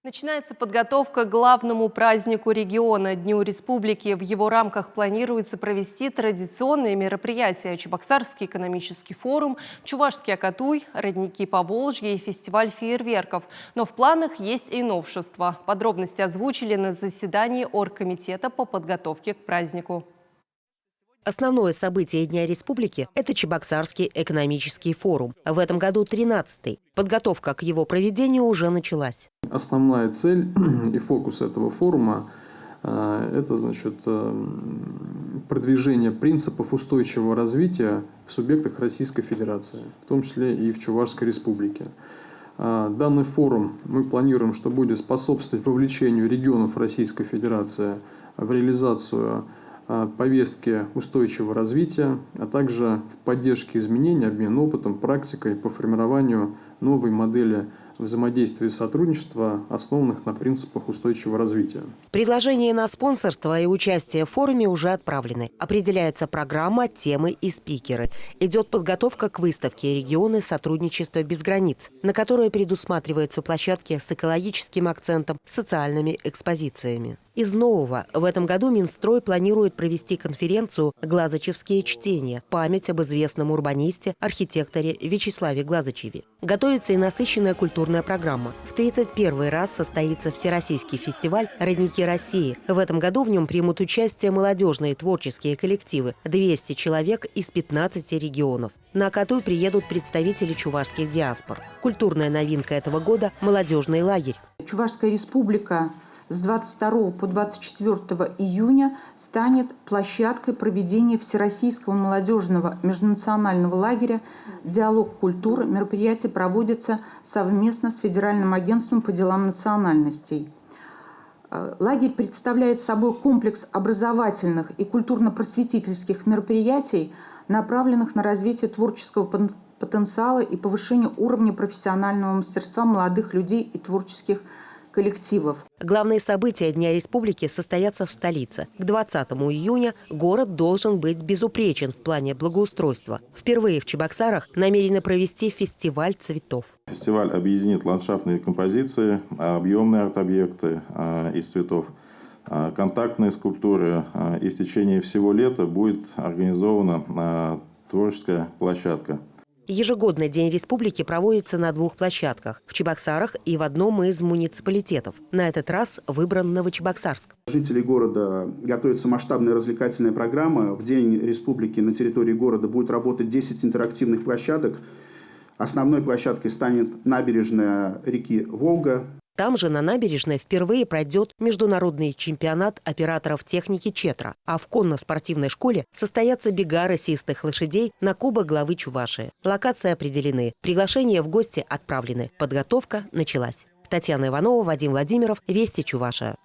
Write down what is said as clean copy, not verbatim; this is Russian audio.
Начинается подготовка к главному празднику региона – Дню Республики. В его рамках планируется провести традиционные мероприятия: Чебоксарский экономический форум, Чувашский Акатуй, Родники Поволжья и фестиваль фейерверков. Но в планах есть и новшества. Подробности озвучили на заседании оргкомитета по подготовке к празднику. Основное событие Дня Республики – это Чебоксарский экономический форум. В этом году 13-й. Подготовка к его проведению уже началась. Основная цель и фокус этого форума – это, продвижение принципов устойчивого развития в субъектах Российской Федерации, в том числе и в Чувашской Республике. Данный форум мы планируем, что будет способствовать вовлечению регионов Российской Федерации в реализацию повестки устойчивого развития, а также в поддержке изменений, обмен опытом, практикой по формированию новой модели взаимодействия и сотрудничества, основанных на принципах устойчивого развития. Предложения на спонсорство и участие в форуме уже отправлены. Определяется программа, темы и спикеры. Идет подготовка к выставке «Регионы сотрудничества без границ», на которой предусматриваются площадки с экологическим акцентом, социальными экспозициями. Из нового в этом году Минстрой планирует провести конференцию «Глазычевские чтения. Память об известном урбанисте, архитекторе Вячеславе Глазычеве». Готовится и насыщенная культурная программа. В 31-й раз состоится всероссийский фестиваль «Родники России». В этом году в нем примут участие молодежные творческие коллективы – 200 человек из 15 регионов. На Акатуй приедут представители чувашских диаспор. Культурная новинка этого года – молодежный лагерь. Чувашская республика с 22 по 24 июня станет площадкой проведения Всероссийского молодежного межнационального лагеря «Диалог культуры». Мероприятие проводится совместно с Федеральным агентством по делам национальностей. Лагерь представляет собой комплекс образовательных и культурно-просветительских мероприятий, направленных на развитие творческого потенциала и повышение уровня профессионального мастерства молодых людей и творческих коллективов. Главные события Дня Республики состоятся в столице. К 20 июня город должен быть безупречен в плане благоустройства. Впервые в Чебоксарах намерены провести фестиваль цветов. Фестиваль объединит ландшафтные композиции, объемные арт-объекты из цветов, контактные скульптуры. И в течение всего лета будет организована творческая площадка. Ежегодно День Республики проводится на 2 площадках – в Чебоксарах и в одном из муниципалитетов. На этот раз выбран Новочебоксарск. Жители города готовится масштабная развлекательная программа. В День Республики на территории города будет работать 10 интерактивных площадок. Основной площадкой станет набережная реки Волга. Там же на набережной впервые пройдет международный чемпионат операторов техники «Четра», а в конно-спортивной школе состоятся бега рысистых лошадей на Кубок главы Чувашии. Локации определены, приглашения в гости отправлены, подготовка началась. Татьяна Иванова, Вадим Владимиров, Вести Чувашия.